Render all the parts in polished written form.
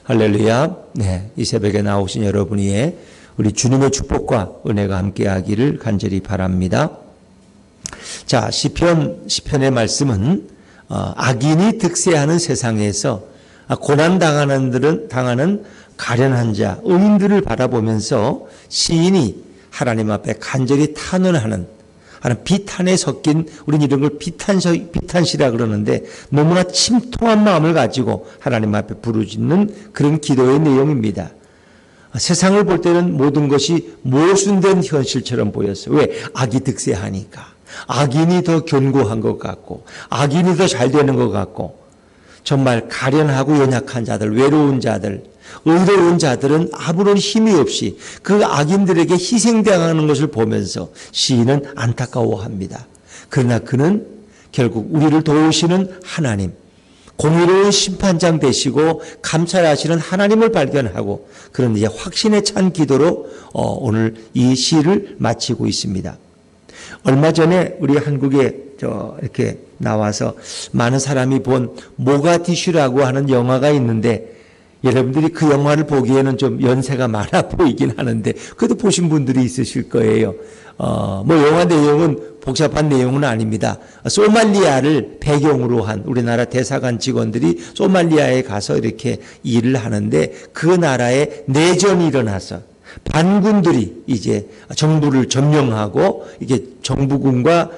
할렐루야. 네, 이 새벽에 나오신 여러분 위에 우리 주님의 축복과 은혜가 함께하기를 간절히 바랍니다. 자, 시편의 말씀은 악인이 득세하는 세상에서 고난 당하는 가련한 자, 의인들을 바라보면서 시인이 하나님 앞에 간절히 탄원하는 비탄에 섞인, 우리는 이런 걸 비탄시라 그러는데 너무나 침통한 마음을 가지고 하나님 앞에 부르짖는 그런 기도의 내용입니다. 세상을 볼 때는 모든 것이 모순된 현실처럼 보였어요. 왜? 악이 득세하니까. 악인이 더 견고한 것 같고, 악인이 더 잘 되는 것 같고, 정말 가련하고 연약한 자들, 외로운 자들, 의로운 자들은 아무런 힘이 없이 그 악인들에게 희생당하는 것을 보면서 시인은 안타까워합니다. 그러나 그는 결국 우리를 도우시는 하나님, 공의로운 심판장 되시고 감찰하시는 하나님을 발견하고 그런 이제 확신에 찬 기도로 오늘 이 시를 마치고 있습니다. 얼마 전에 우리 한국에 이렇게 나와서 많은 사람이 본 모가디슈라고 하는 영화가 있는데, 여러분들이 그 영화를 보기에는 좀 연세가 많아 보이긴 하는데 그래도 보신 분들이 있으실 거예요. 영화 내용은 복잡한 내용은 아닙니다. 소말리아를 배경으로 한 우리나라 대사관 직원들이 소말리아에 가서 이렇게 일을 하는데, 그 나라에 내전이 일어나서 반군들이 이제 정부를 점령하고 이게 정부군과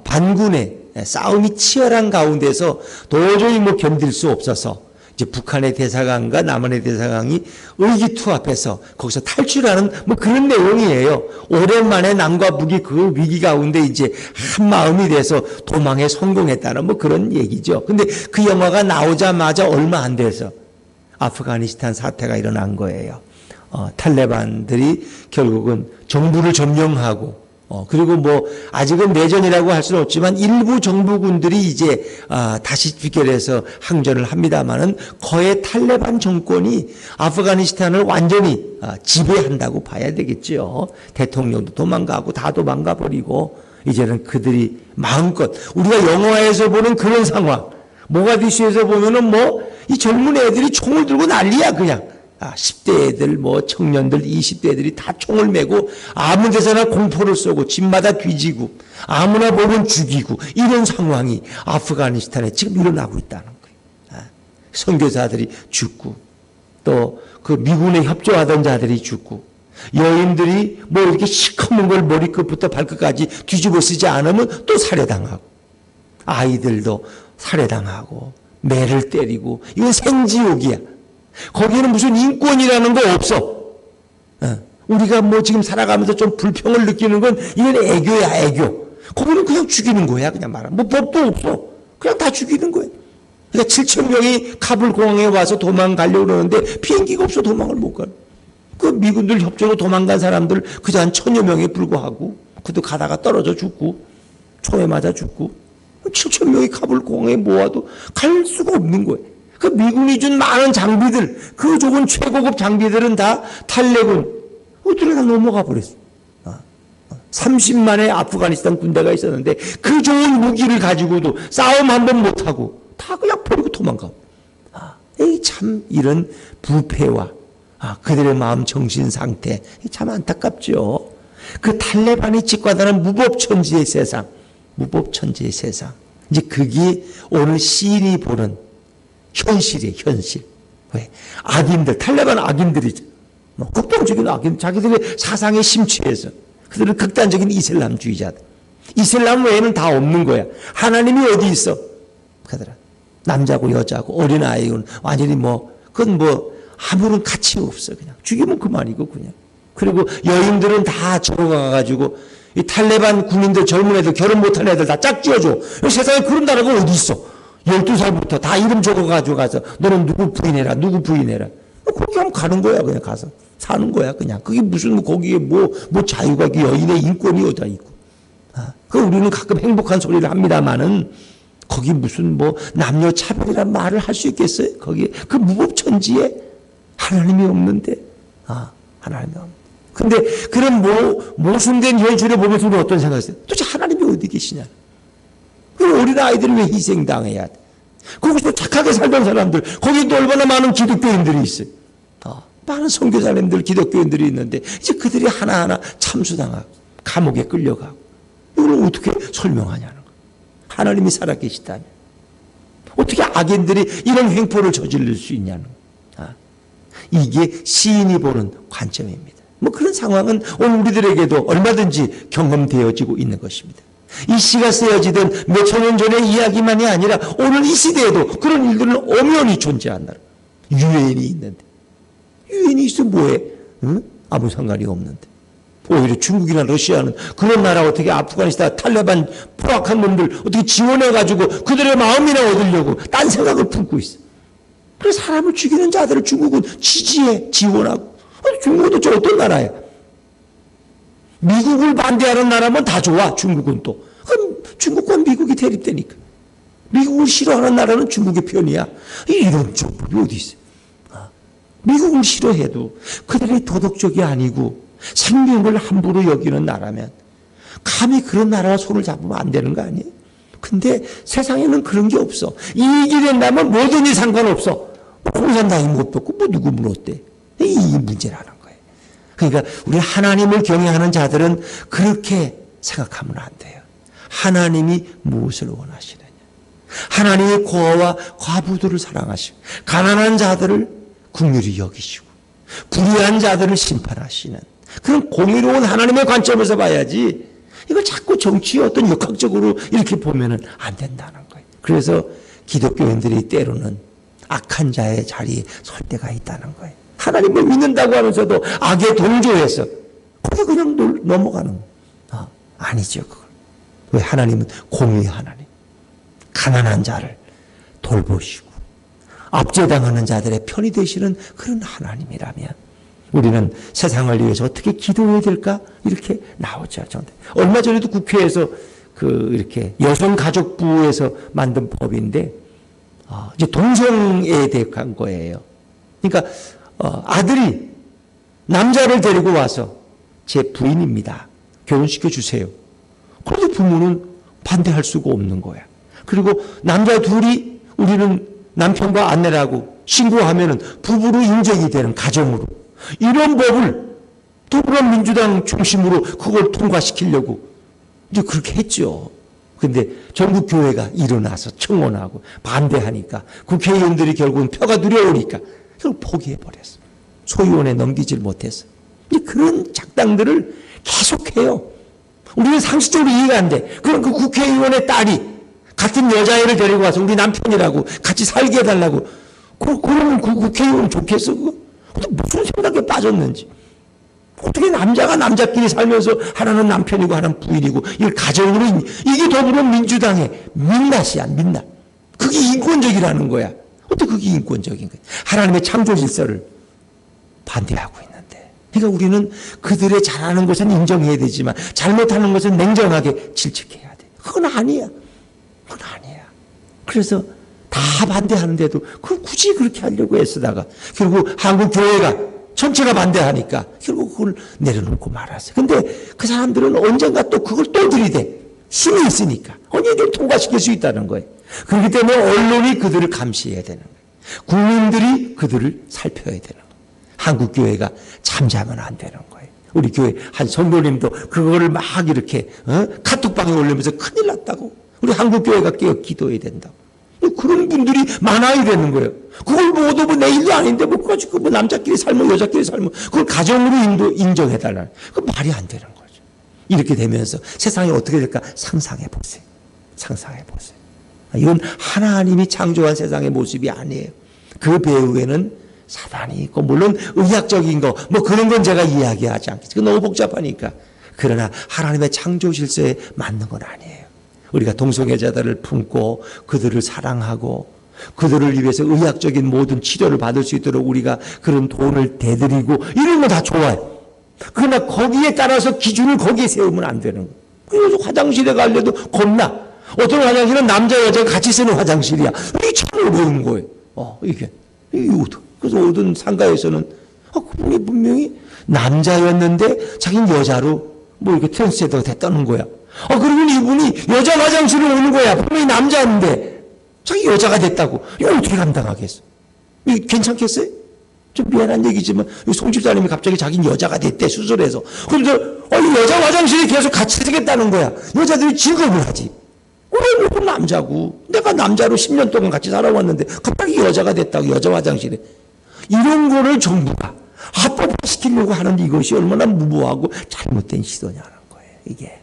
반군의 싸움이 치열한 가운데서 도저히 견딜 수 없어서 이제 북한의 대사관과 남한의 대사관이 의기투합해서 거기서 탈출하는 그런 내용이에요. 오랜만에 남과 북이 그 위기 가운데 이제 한 마음이 돼서 도망에 성공했다는 그런 얘기죠. 근데 그 영화가 나오자마자 얼마 안 돼서 아프가니스탄 사태가 일어난 거예요. 탈레반들이 결국은 정부를 점령하고, 그리고 아직은 내전이라고 할 수는 없지만 일부 정부군들이 이제 다시 귀결해서 항전을 합니다만은 거의 탈레반 정권이 아프가니스탄을 완전히 지배한다고 봐야 되겠죠. 대통령도 도망가고 다 도망가 버리고 이제는 그들이 마음껏 우리가 영화에서 보는 그런 상황, 모가디슈에서 보면은 이 젊은 애들이 총을 들고 난리야 그냥. 10대 애들, 청년들, 20대 애들이 다 총을 메고 아무 데서나 공포를 쏘고 집마다 뒤지고 아무나 보면 죽이고 이런 상황이 아프가니스탄에 지금 일어나고 있다는 거예요. 선교사들이 죽고 또 그 미군에 협조하던 자들이 죽고 여인들이 이렇게 시커먼 걸 머리끝부터 발끝까지 뒤집어 쓰지 않으면 또 살해당하고 아이들도 살해당하고 매를 때리고 이건 생지옥이야. 거기에는 무슨 인권이라는 거 없어. 우리가 지금 살아가면서 좀 불평을 느끼는 건 이건 애교야, 애교. 거기는 그냥 죽이는 거야, 그냥 말하면. 법도 없어. 그냥 다 죽이는 거야. 그러니까 7천 명이 카불 공항에 와서 도망가려고 그러는데 비행기가 없어 도망을 못 가. 그 미군들 협조로 도망간 사람들 그저 한 1,000여 명에 불과하고, 그도 가다가 떨어져 죽고, 총에 맞아 죽고, 7천 명이 카불 공항에 모아도 갈 수가 없는 거예요. 그 미군이 준 많은 장비들, 그 좋은 최고급 장비들은 다 탈레군, 어디로 다 넘어가 버렸어. 30만의 아프가니스탄 군대가 있었는데 그 좋은 무기를 가지고도 싸움 한 번 못하고 다 그냥 버리고 도망가. 참 이런 부패와 그들의 마음 정신 상태 참 안타깝죠. 그 탈레반이 직관하는 무법천지의 세상, 무법천지의 세상. 이제 그게 오늘 시인이 보는 현실이에요, 현실. 왜? 악인들, 탈레반 악인들이죠. 극단적인 악인, 자기들의 사상에 심취해서. 그들은 극단적인 이슬람주의자들. 이슬람 외에는 다 없는 거야. 하나님이 어디 있어? 그들은 남자고 여자고 어린아이는 완전히 그건 아무런 가치 없어. 그냥 죽이면 그만이고 그냥. 그리고 여인들은 다 적어가가지고 이 탈레반 군인들, 젊은 애들, 결혼 못한 애들 다 짝지어줘. 세상에 그런 나라가 어디 있어? 12살부터 다 이름 적어가지고 가서 너는 누구 부인해라, 누구 부인해라. 거기 하면 가는 거야, 그냥 가서. 사는 거야, 그냥. 그게 무슨 거기에 자유가, 여인의 인권이 어디다 있고. 우리는 가끔 행복한 소리를 합니다만은 거기 무슨 남녀 차별이란 말을 할 수 있겠어요? 거기에 그 무법천지에 하나님이 없는데. 하나님이 없는데. 근데 그런 모순된 현실을 보면서 우리는 어떤 생각을 했어요? 도대체 하나님이 어디 계시냐? 우리 아이들을 왜 희생당해야 돼? 거기서 착하게 살던 사람들, 거기도 얼마나 많은 기독교인들이 있어요. 많은 선교사님들, 기독교인들이 있는데 이제 그들이 하나하나 참수당하고 감옥에 끌려가고, 이걸 어떻게 설명하냐는 거예요. 하나님이 살아계시다면 어떻게 악인들이 이런 횡포를 저지를 수 있냐는 거예요. 이게 시인이 보는 관점입니다. 뭐 그런 상황은 오늘 우리들에게도 얼마든지 경험되어지고 있는 것입니다. 이 시가 쓰여지던 몇천 년 전의 이야기만이 아니라 오늘 이 시대에도 그런 일들은 엄연히 존재한다. 유엔이 있는데, 유엔이 있으면 뭐해? 응? 아무 상관이 없는데. 오히려 중국이나 러시아는 그런 나라, 어떻게 아프가니스탄 탈레반 포악한 놈들 어떻게 지원해가지고 그들의 마음이나 얻으려고 딴 생각을 품고 있어. 그래서 사람을 죽이는 자들을 중국은 지지해, 지원하고. 중국은 도대체 어떤 나라야? 미국을 반대하는 나라면 다 좋아, 중국은 또. 그럼 중국과 미국이 대립되니까. 미국을 싫어하는 나라는 중국의 편이야. 이런 정법이 어디 있어요? 미국을 싫어해도 그들이 도덕적이 아니고 생명을 함부로 여기는 나라면 감히 그런 나라와 손을 잡으면 안 되는 거 아니에요? 근데 세상에는 그런 게 없어. 이익이 된다면 뭐든지 상관없어. 공산당이 못 뽑고 뭐 누구 물었대. 이 문제라는 거예요. 그러니까 우리 하나님을 경외하는 자들은 그렇게 생각하면 안 돼요. 하나님이 무엇을 원하시느냐. 하나님이 고아와 과부들을 사랑하시고 가난한 자들을 긍휼히 여기시고 불의한 자들을 심판하시는 그런 공의로운 하나님의 관점에서 봐야지, 이걸 자꾸 정치의 어떤 역학적으로 이렇게 보면은 안 된다는 거예요. 그래서 기독교인들이 때로는 악한 자의 자리에 설 때가 있다는 거예요. 하나님을 믿는다고 하면서도 악에 동조해서 거기 그냥 넘어가는 거예요. 아니죠, 그걸. 왜? 하나님은 공의의 하나님. 가난한 자를 돌보시고 압제당하는 자들의 편이 되시는 그런 하나님이라면 우리는 세상을 위해서 어떻게 기도해야 될까? 이렇게 나오죠. 얼마 전에도 국회에서 이렇게 여성가족부에서 만든 법인데, 이제 동성애에 대한 거예요. 그러니까, 아들이 남자를 데리고 와서 제 부인입니다. 결혼시켜 주세요. 그런데 부모는 반대할 수가 없는 거야. 그리고 남자 둘이 우리는 남편과 아내라고 신고하면은 부부로 인정이 되는 가정으로. 이런 법을 더불어민주당 중심으로 그걸 통과시키려고 이제 그렇게 했죠. 근데 전국교회가 일어나서 청원하고 반대하니까 국회의원들이 결국은 표가 두려우니까 결국 포기해버렸어. 소위원회 넘기질 못했어. 이제 그런 작당들을 계속해요. 우리는 상식적으로 이해가 안 돼. 그럼 그 국회의원의 딸이 같은 여자애를 데리고 와서 우리 남편이라고 같이 살게 해달라고. 그러면 그 국회의원 좋겠어, 그거? 무슨 생각에 빠졌는지. 어떻게 남자가 남자끼리 살면서 하나는 남편이고 하나는 부인이고 이걸 가정으로, 이게 더불어민주당의 민낯이야, 민낯. 그게 인권적이라는 거야. 어떻게 그게 인권적인 거야? 하나님의 창조 질서를 반대하고 있는데. 그러니까 우리는 그들의 잘하는 것은 인정해야 되지만 잘못하는 것은 냉정하게 질책해야 돼. 그건 아니야. 그건 아니야. 그래서 다 반대하는데도 그걸 굳이 그렇게 하려고 애쓰다가 결국 한국교회가 전체가 반대하니까 결국 그걸 내려놓고 말았어요. 근데 그 사람들은 언젠가 또 그걸 또 들이대. 힘이 있으니까. 언젠가 통과시킬 수 있다는 거예요. 그렇기 때문에 언론이 그들을 감시해야 되는 거예요. 국민들이 그들을 살펴야 되는 거예요. 한국교회가 잠자면 안 되는 거예요. 우리 교회 한 성도님도 그거를 막 이렇게 카톡방에 올리면서 큰일 났다고. 우리 한국교회가 깨어 기도해야 된다고. 그런 분들이 많아야 되는 거예요. 그걸 못 오면 내 일도 아닌데 뭐 가지고 뭐 남자끼리 살면 여자끼리 살면 그걸 가정으로 인정해달라는, 그 말이 안 되는 거죠. 이렇게 되면서 세상이 어떻게 될까 상상해 보세요. 상상해 보세요. 이건 하나님이 창조한 세상의 모습이 아니에요. 그 배후에는 사단이 있고, 물론 의학적인 거 뭐 그런 건 제가 이야기하지 않겠습니다. 너무 복잡하니까. 그러나 하나님의 창조 질서에 맞는 건 아니에요. 우리가 동성애자들을 품고 그들을 사랑하고 그들을 위해서 의학적인 모든 치료를 받을 수 있도록 우리가 그런 돈을 대드리고 이런 거 다 좋아요. 그러나 거기에 따라서 기준을 거기에 세우면 안 되는 거예요. 그래서 화장실에 가려도 겁나. 어떤 화장실은 남자 여자가 같이 쓰는 화장실이야. 이게 참 어려운 거예요. 이게. 그래서 어떤 상가에서는 그분이 분명히 남자였는데 자기는 여자로 뭐 이렇게 트랜스제더가 됐다는 거야. 그러면 이분이 여자 화장실을 오는 거야. 분명히 남자인데. 자기 여자가 됐다고. 이거 어떻게 감당하겠어? 이거 괜찮겠어요? 좀 미안한 얘기지만 송 집사님이 갑자기 자기는 여자가 됐대, 수술해서. 그런데 이 여자 화장실에 계속 같이 살겠다는 거야. 여자들이 직업을 하지. 왜 또 남자고. 내가 남자로 10년 동안 같이 살아왔는데 갑자기 여자가 됐다고, 여자 화장실에. 이런 거를 정부가 합법화시키려고 하는 이것이 얼마나 무모하고 잘못된 시도냐는 거예요, 이게.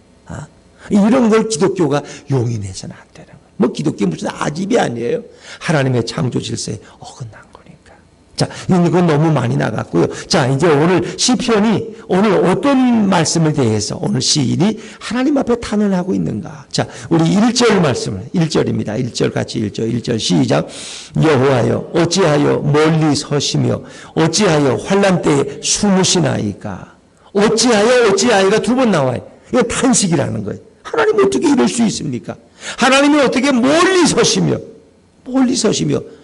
이런 걸 기독교가 용인해서는 안 되는 거예요. 뭐 기독교 무슨 아집이 아니에요. 하나님의 창조 질서에 어긋난 거니까. 자, 이건 너무 많이 나갔고요. 자, 이제 오늘 시편이 오늘 어떤 말씀에 대해서 오늘 시인이 하나님 앞에 탄원하고 있는가. 자, 우리 1절 말씀을, 1절입니다. 1절 같이 1절 시작. 여호와여 어찌하여 멀리 서시며 어찌하여 환난 때에 숨으시나이까. 어찌하여가 두 번 나와요. 이거 탄식이라는 거예요. 하나님이 어떻게 이럴 수 있습니까? 하나님이 어떻게 멀리 서시며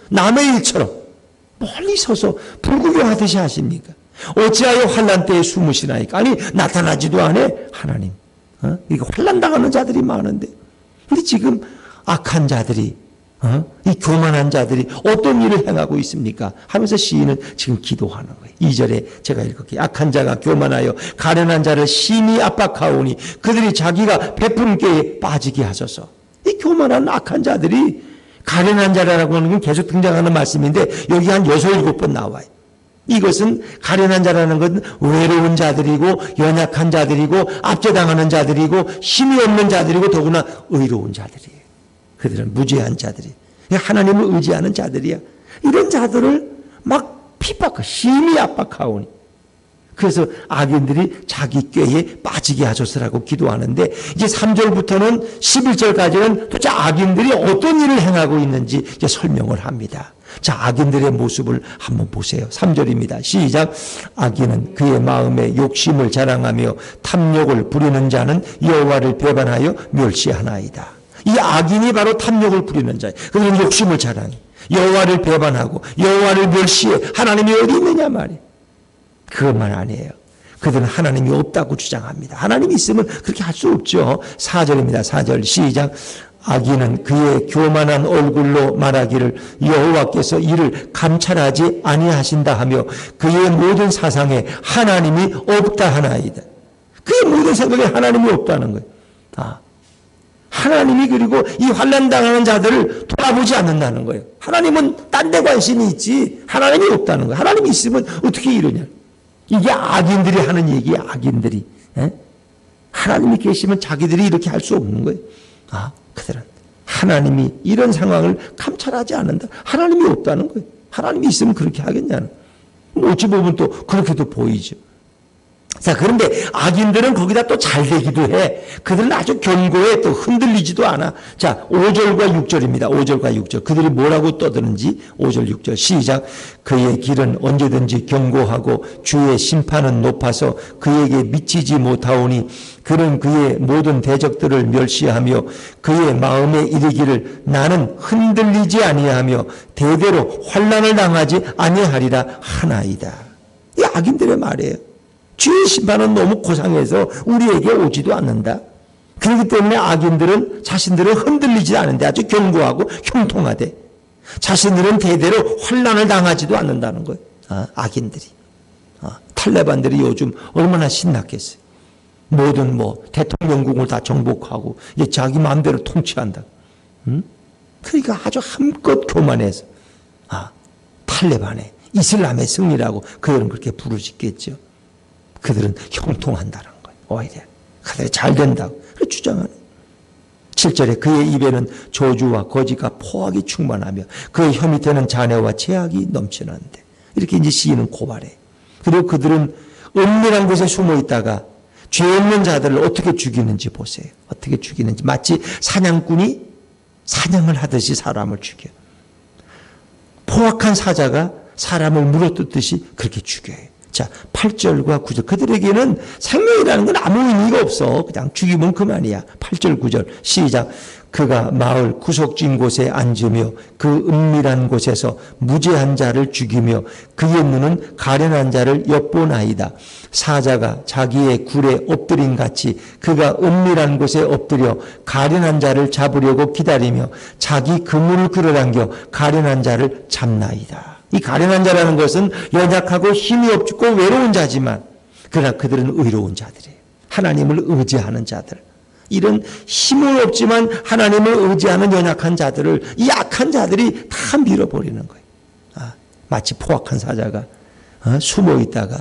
남의 일처럼 멀리 서서 불구경하듯이 하십니까? 어찌하여 환난 때에 숨으시나이까? 아니 나타나지도 않아 하나님. 이거 환난 당하는 자들이 많은데, 근데 지금 악한 자들이, 이 교만한 자들이 어떤 일을 행하고 있습니까? 하면서 시인은 지금 기도하는 거예요. 2절에 제가 읽을게요. 악한 자가 교만하여 가련한 자를 심히 압박하오니 그들이 자기가 베푼 꾀에 빠지게 하소서. 이 교만한 악한 자들이, 가련한 자라고 하는 건 계속 등장하는 말씀인데 여기 한 6, 7번 나와요. 이것은 가련한 자라는 것은 외로운 자들이고 연약한 자들이고 압제당하는 자들이고 힘이 없는 자들이고 더구나 의로운 자들이에요. 그들은 무죄한 자들이, 하나님을 의지하는 자들이야. 이런 자들을 막 핍박하고 심히 압박하오니 그래서 악인들이 자기 꾀에 빠지게 하소서라고 기도하는데, 이제 3절부터는 11절까지는 도대체 악인들이 어떤 일을 행하고 있는지 이제 설명을 합니다. 자, 악인들의 모습을 한번 보세요. 3절입니다. 시작. 악인은 그의 마음에 욕심을 자랑하며 탐욕을 부리는 자는 여호와를 배반하여 멸시하나이다. 이 악인이 바로 탐욕을 부리는 자예요. 그들은 욕심을 자랑해. 여호와를 배반하고 여호와를 멸시해. 하나님이 어디 있느냐 말이에요. 그것만 아니에요. 그들은 하나님이 없다고 주장합니다. 하나님이 있으면 그렇게 할 수 없죠. 4절입니다. 4절 시작. 악인은 그의 교만한 얼굴로 말하기를 여호와께서 이를 감찰하지 아니하신다 하며 그의 모든 사상에 하나님이 없다 하나이다. 그의 모든 생각에 하나님이 없다는 거예요. 하나님이 그리고 이 환난당하는 자들을 돌아보지 않는다는 거예요. 하나님은 딴 데 관심이 있지 하나님이 없다는 거예요. 하나님이 있으면 어떻게 이러냐. 이게 악인들이 하는 얘기야. 악인들이. 하나님이 계시면 자기들이 이렇게 할 수 없는 거예요. 그들은 하나님이 이런 상황을 감찰하지 않는다. 하나님이 없다는 거예요. 하나님이 있으면 그렇게 하겠냐는. 어찌 보면 또 그렇게도 보이죠. 자, 그런데 악인들은 거기다 또 잘 되기도 해. 그들은 아주 견고해. 또 흔들리지도 않아. 자, 5절과 6절입니다. 5절과 6절. 그들이 뭐라고 떠드는지 5절, 6절 시작. 그의 길은 언제든지 견고하고 주의 심판은 높아서 그에게 미치지 못하오니 그는 그의 모든 대적들을 멸시하며 그의 마음에 이르기를 나는 흔들리지 아니하며 대대로 환난을 당하지 아니하리라 하나이다. 이 악인들의 말이에요. 주의 심판은 너무 고상해서 우리에게 오지도 않는다. 그렇기 때문에 악인들은 자신들은 흔들리지 않은데 아주 견고하고 형통하대. 자신들은 대대로 환난을 당하지도 않는다는 거예요. 악인들이. 탈레반들이 요즘 얼마나 신났겠어요. 모든 대통령국을 다 정복하고 이제 자기 마음대로 통치한다. 그러니까 아주 한껏 교만해서 탈레반의 이슬람의 승리라고 그들은 그렇게 부르짖겠죠. 그들은 형통한다는 거예요. 오히려 그들이 잘 된다고 주장하는. 7절에 그의 입에는 저주와 거짓과 포악이 충만하며 그의 혀 밑에는 잔해와 죄악이 넘치는데, 이렇게 이제 시인은 고발해. 그리고 그들은 은밀한 곳에 숨어 있다가 죄 없는 자들을 어떻게 죽이는지 보세요. 어떻게 죽이는지. 마치 사냥꾼이 사냥을 하듯이 사람을 죽여. 포악한 사자가 사람을 물어뜯듯이 그렇게 죽여요. 자, 8절과 9절. 그들에게는 생명이라는 건 아무 의미가 없어. 그냥 죽이면 그만이야. 8절, 9절. 시작. 그가 마을 구석진 곳에 앉으며 그 은밀한 곳에서 무죄한 자를 죽이며 그의 눈은 가련한 자를 엿보나이다. 사자가 자기의 굴에 엎드린 같이 그가 은밀한 곳에 엎드려 가련한 자를 잡으려고 기다리며 자기 그물을 끌어당겨 가련한 자를 잡나이다. 이 가련한 자라는 것은 연약하고 힘이 없고 외로운 자지만 그러나 그들은 의로운 자들이에요. 하나님을 의지하는 자들. 이런 힘은 없지만 하나님을 의지하는 연약한 자들을 이 약한 자들이 다 밀어버리는 거예요. 마치 포악한 사자가 숨어 있다가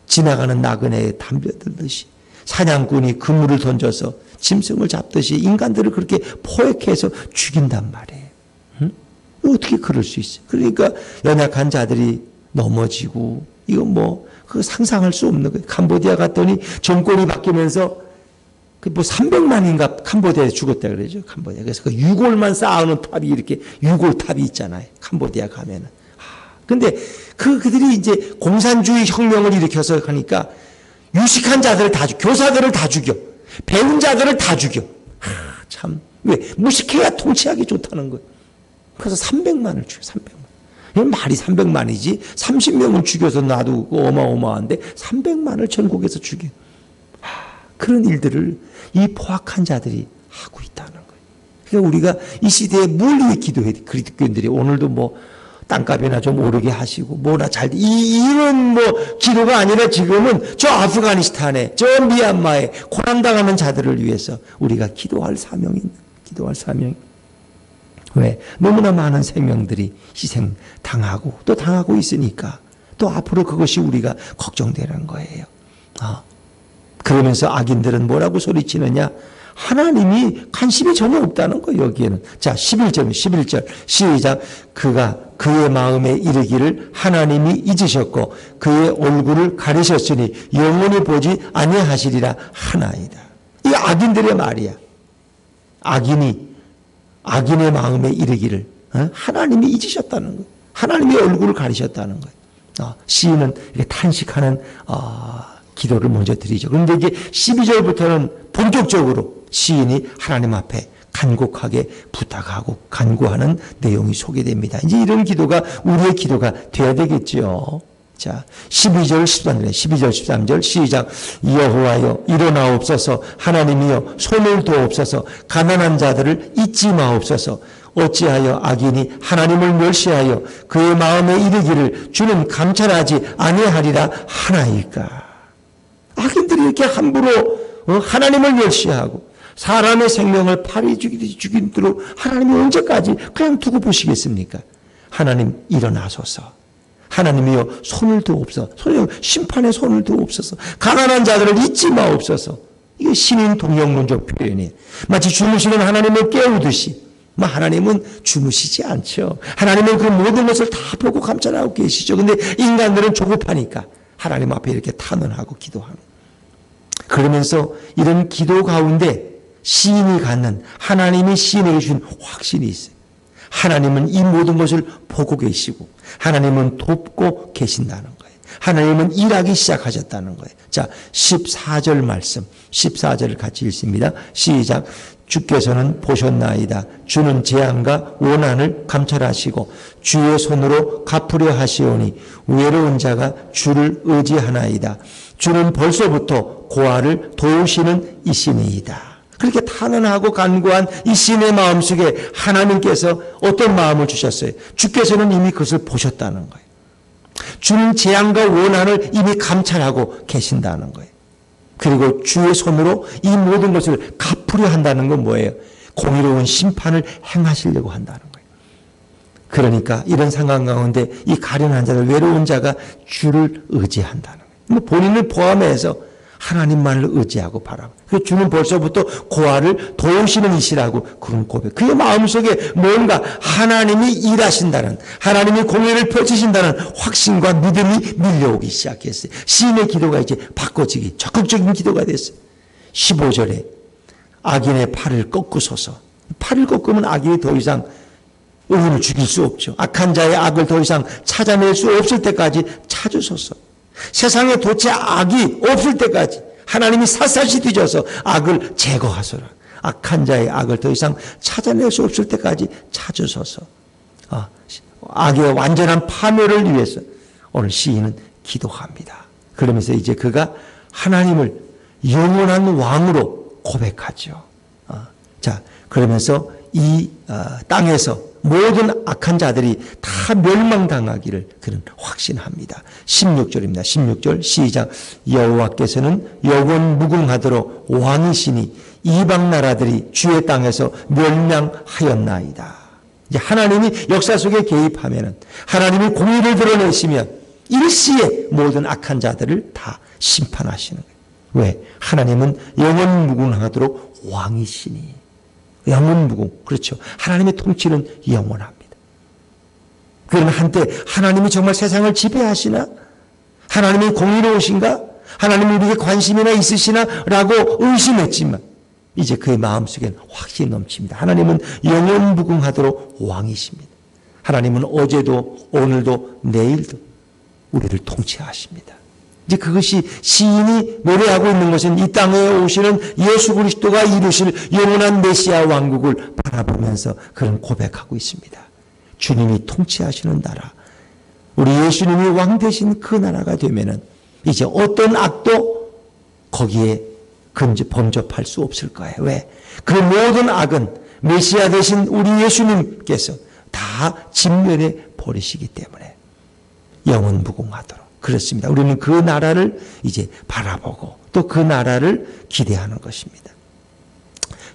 지나가는 나그네에 담벼들듯이 사냥꾼이 그물을 던져서 짐승을 잡듯이 인간들을 그렇게 포획해서 죽인단 말이에요. 어떻게 그럴 수 있어요? 그러니까 연약한 자들이 넘어지고 이건 그 상상할 수 없는 거예요. 캄보디아 갔더니 정권이 바뀌면서 300만인가 캄보디아에 죽었다 그러죠. 캄보디아. 그래서 그 유골만 쌓아놓은 탑이 이렇게 유골탑이 있잖아요. 캄보디아 가면은. 근데 그들이 이제 공산주의 혁명을 일으켜서 하니까 유식한 자들을 다 죽여. 교사들을 다 죽여. 배운 자들을 다 죽여. 참. 왜? 무식해야 통치하기 좋다는 거예요. 그래서 300만을 죽여. 300만. 말이 300만이지. 30명을 죽여서 놔두고 어마어마한데 300만을 전국에서 죽여. 그런 일들을 이 포악한 자들이 하고 있다는 거예요. 그러니까 우리가 이 시대에 뭘 위해 기도해야 돼? 그리스도인들이 오늘도 땅값이나 좀 오르게 하시고 뭐나 이런 기도가 아니라 지금은 저 아프가니스탄에 저 미얀마에 고난당하는 자들을 위해서 우리가 기도할 사명이 왜? 너무나 많은 생명들이 희생당하고 또 당하고 있으니까 또 앞으로 그것이 우리가 걱정되는 거예요. 그러면서 악인들은 뭐라고 소리치느냐? 하나님이 관심이 전혀 없다는 거예요, 여기에는. 자, 11절. 시작. 그가 그의 마음에 이르기를 하나님이 잊으셨고 그의 얼굴을 가리셨으니 영원히 보지 아니하시리라 하나이다. 이 악인들의 말이야. 악인의 마음에 이르기를 하나님이 잊으셨다는 거예요. 하나님의 얼굴을 가리셨다는 거예요. 시인은 이렇게 탄식하는 기도를 먼저 드리죠. 그런데 이제 12절부터는 본격적으로 시인이 하나님 앞에 간곡하게 부탁하고 간구하는 내용이 소개됩니다. 이제 이런 기도가 우리의 기도가 돼야 되겠죠. 자, 12절 13절 시작. 여호와여 일어나옵소서. 하나님이여 손을 도옵소서. 가난한 자들을 잊지 마옵소서. 어찌하여 악인이 하나님을 멸시하여 그의 마음에 이르기를 주는 감찰하지 아니하리라 하나이까. 악인들이 이렇게 함부로 하나님을 멸시하고 사람의 생명을 파리 죽이도록 하나님이 언제까지 그냥 두고 보시겠습니까? 하나님 일어나소서. 하나님이여 손을 두옵소서. 심판의 손을 두옵소서. 가난한 자들을 잊지 마옵소서. 이게 신인 동영론적 표현이에요. 마치 주무시는 하나님을 깨우듯이. 하나님은 주무시지 않죠. 하나님은 그 모든 것을 다 보고 감찰하고 계시죠. 근데 인간들은 조급하니까 하나님 앞에 이렇게 탄원하고 기도하는. 그러면서 이런 기도 가운데 시인이 갖는 하나님이 시인에게 주신 확신이 있어요. 하나님은 이 모든 것을 보고 계시고 하나님은 돕고 계신다는 거예요. 하나님은 일하기 시작하셨다는 거예요. 자, 14절 말씀, 14절을 같이 읽습니다. 시작. 주께서는 보셨나이다. 주는 재앙과 원한을 감찰하시고 주의 손으로 갚으려 하시오니 외로운 자가 주를 의지하나이다. 주는 벌써부터 고아를 도우시는 이신이이다. 그렇게 탄원하고 간구한 이 신의 마음속에 하나님께서 어떤 마음을 주셨어요? 주께서는 이미 그것을 보셨다는 거예요. 주는 재앙과 원한을 이미 감찰하고 계신다는 거예요. 그리고 주의 손으로 이 모든 것을 갚으려 한다는 건 뭐예요? 공의로운 심판을 행하시려고 한다는 거예요. 그러니까 이런 상황 가운데 이 가련한 자들, 외로운 자가 주를 의지한다는 거예요. 본인을 포함해서 하나님만을 의지하고 바라고. 그 주는 벌써부터 고아를 도우시는 이시라고 그런 고백. 그의 마음속에 뭔가 하나님이 일하신다는, 하나님이 공의를 펼치신다는 확신과 믿음이 밀려오기 시작했어요. 시인의 기도가 이제 바꿔지기, 적극적인 기도가 됐어요. 15절에 악인의 팔을 꺾으소서. 팔을 꺾으면 악인이 더 이상 의인을 죽일 수 없죠. 악한 자의 악을 더 이상 찾아낼 수 없을 때까지 찾으소서. 세상에 도대체 악이 없을 때까지 하나님이 샅샅이 뒤져서 악을 제거하소라. 악한 자의 악을 더 이상 찾아낼 수 없을 때까지 찾으소서. 악의 완전한 파멸을 위해서 오늘 시인은 기도합니다. 그러면서 이제 그가 하나님을 영원한 왕으로 고백하죠. 자, 그러면서 이 땅에서 모든 악한 자들이 다 멸망당하기를 그는 확신합니다. 16절입니다. 16절 시작. 여호와께서는 영원 무궁하도록 왕이시니 이방 나라들이 주의 땅에서 멸망하였나이다. 이제 하나님이 역사 속에 개입하면은, 하나님이 공의를 드러내시면 일시에 모든 악한 자들을 다 심판하시는 거예요. 왜? 하나님은 영원 무궁하도록 왕이시니. 영원 무궁. 그렇죠. 하나님의 통치는 영원합니다. 그러면 한때 하나님이 정말 세상을 지배하시나? 하나님이 공의로우신가? 하나님이 우리에게 관심이나 있으시나? 라고 의심했지만 이제 그의 마음속엔 확신이 넘칩니다. 하나님은 영원 무궁하도록 왕이십니다. 하나님은 어제도 오늘도 내일도 우리를 통치하십니다. 이제 그것이 시인이 노래하고 있는 것은 이 땅에 오시는 예수 그리스도가 이루실 영원한 메시아 왕국을 바라보면서 그런 고백하고 있습니다. 주님이 통치하시는 나라, 우리 예수님이 왕 되신 그 나라가 되면은 이제 어떤 악도 거기에 범접할 수 없을 거예요. 왜? 그 모든 악은 메시아 되신 우리 예수님께서 다 진멸해 버리시기 때문에 영원 무궁하도록. 그렇습니다. 우리는 그 나라를 이제 바라보고 또 그 나라를 기대하는 것입니다.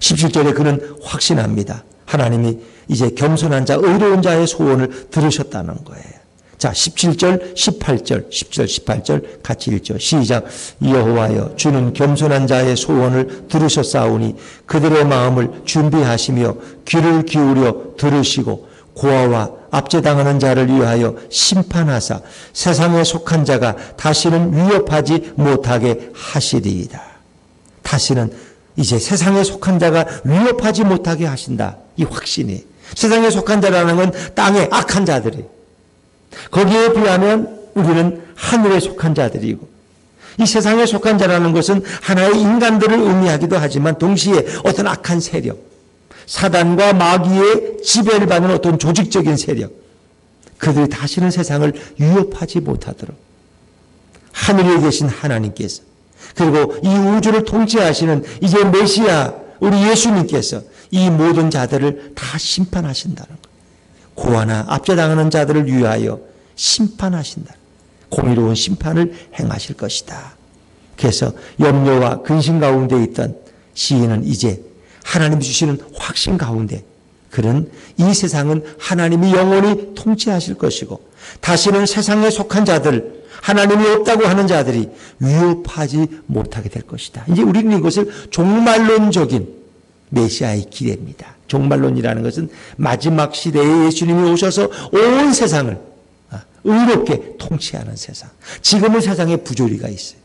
17절에 그는 확신합니다. 하나님이 이제 겸손한 자, 의로운 자의 소원을 들으셨다는 거예요. 자, 17절, 18절, 10절, 18절 같이 읽죠. 시작. 여호와여, 주는 겸손한 자의 소원을 들으셨사오니 그들의 마음을 준비하시며 귀를 기울여 들으시고 고아와 압제당하는 자를 위하여 심판하사 세상에 속한 자가 다시는 위협하지 못하게 하시리이다. 다시는 이제 세상에 속한 자가 위협하지 못하게 하신다. 이 확신이. 세상에 속한 자라는 건 땅의 악한 자들이. 거기에 비하면 우리는 하늘에 속한 자들이고, 이 세상에 속한 자라는 것은 하나의 인간들을 의미하기도 하지만 동시에 어떤 악한 세력, 사단과 마귀의 지배를 받는 어떤 조직적인 세력, 그들이 다시는 세상을 위협하지 못하도록 하늘에 계신 하나님께서, 그리고 이 우주를 통치하시는 이제 메시아 우리 예수님께서 이 모든 자들을 다 심판하신다는 것. 고아나 압제당하는 자들을 위하여 심판하신다. 공의로운 심판을 행하실 것이다. 그래서 염려와 근심 가운데 있던 시인은 이제 하나님 주시는 확신 가운데, 그는 이 세상은 하나님이 영원히 통치하실 것이고 다시는 세상에 속한 자들, 하나님이 없다고 하는 자들이 위협하지 못하게 될 것이다. 이제 우리는 이것을 종말론적인 메시아의 기대입니다. 종말론이라는 것은 마지막 시대에 예수님이 오셔서 온 세상을 의롭게 통치하는 세상. 지금은 세상에 부조리가 있어요.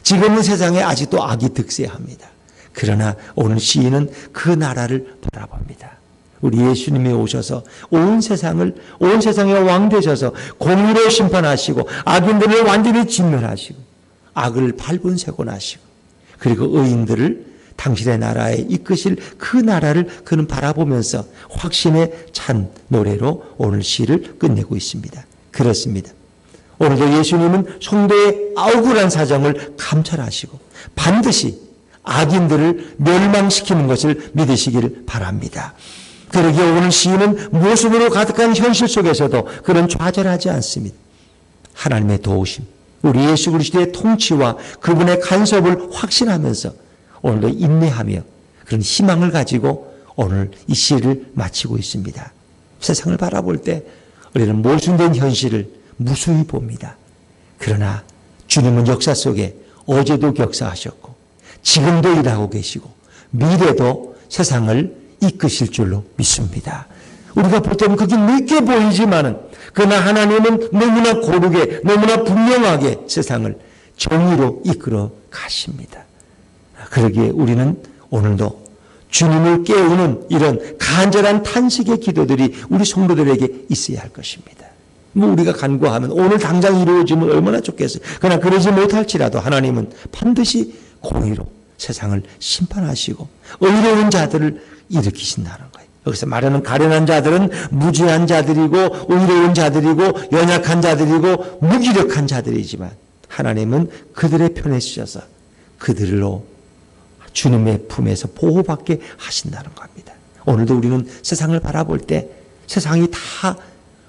지금은 세상에 아직도 악이 득세합니다. 그러나 오늘 시인은 그 나라를 바라봅니다. 우리 예수님이 오셔서 온 세상의 왕 되셔서 공의로 심판하시고 악인들을 완전히 진멸하시고 악을 발본세곤하시고 그리고 의인들을 당신의 나라에 이끄실 그 나라를 그는 바라보면서 확신에 찬 노래로 오늘 시를 끝내고 있습니다. 그렇습니다. 오늘도 예수님은 성도의 억울한 사정을 감찰하시고 반드시 악인들을 멸망시키는 것을 믿으시기를 바랍니다. 그러기에 오늘 시인은 모순으로 가득한 현실 속에서도 그런 좌절하지 않습니다. 하나님의 도우심, 우리 예수 그리스도의 통치와 그분의 간섭을 확신하면서 오늘도 인내하며 그런 희망을 가지고 오늘 이 시를 마치고 있습니다. 세상을 바라볼 때 우리는 모순된 현실을 무수히 봅니다. 그러나 주님은 역사 속에 어제도 역사하셨고 지금도 일하고 계시고 미래도 세상을 이끄실 줄로 믿습니다. 우리가 볼 때는 그게 늦게 보이지만은 그러나 하나님은 너무나 고르게 너무나 분명하게 세상을 정의로 이끌어 가십니다. 그러기에 우리는 오늘도 주님을 깨우는 이런 간절한 탄식의 기도들이 우리 성도들에게 있어야 할 것입니다. 뭐 우리가 간구하면 오늘 당장 이루어지면 얼마나 좋겠어요. 그러나 그러지 못할지라도 하나님은 반드시 공의로 세상을 심판하시고 의로운 자들을 일으키신다는 거예요. 여기서 말하는 가련한 자들은 무지한 자들이고 의로운 자들이고 연약한 자들이고 무기력한 자들이지만 하나님은 그들의 편에 서셔서 그들로 주님의 품에서 보호받게 하신다는 겁니다. 오늘도 우리는 세상을 바라볼 때 세상이 다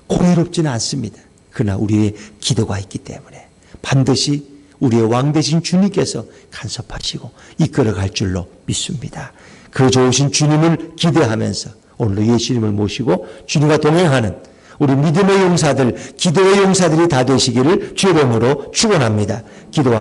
공의롭지는 않습니다. 그러나 우리의 기도가 있기 때문에 반드시 우리의 왕 되신 주님께서 간섭하시고 이끌어갈 줄로 믿습니다. 그 좋으신 주님을 기대하면서 오늘도 예수님을 모시고 주님과 동행하는 우리 믿음의 용사들, 기도의 용사들이 다 되시기를 주의 이름으로 축원합니다. 기도와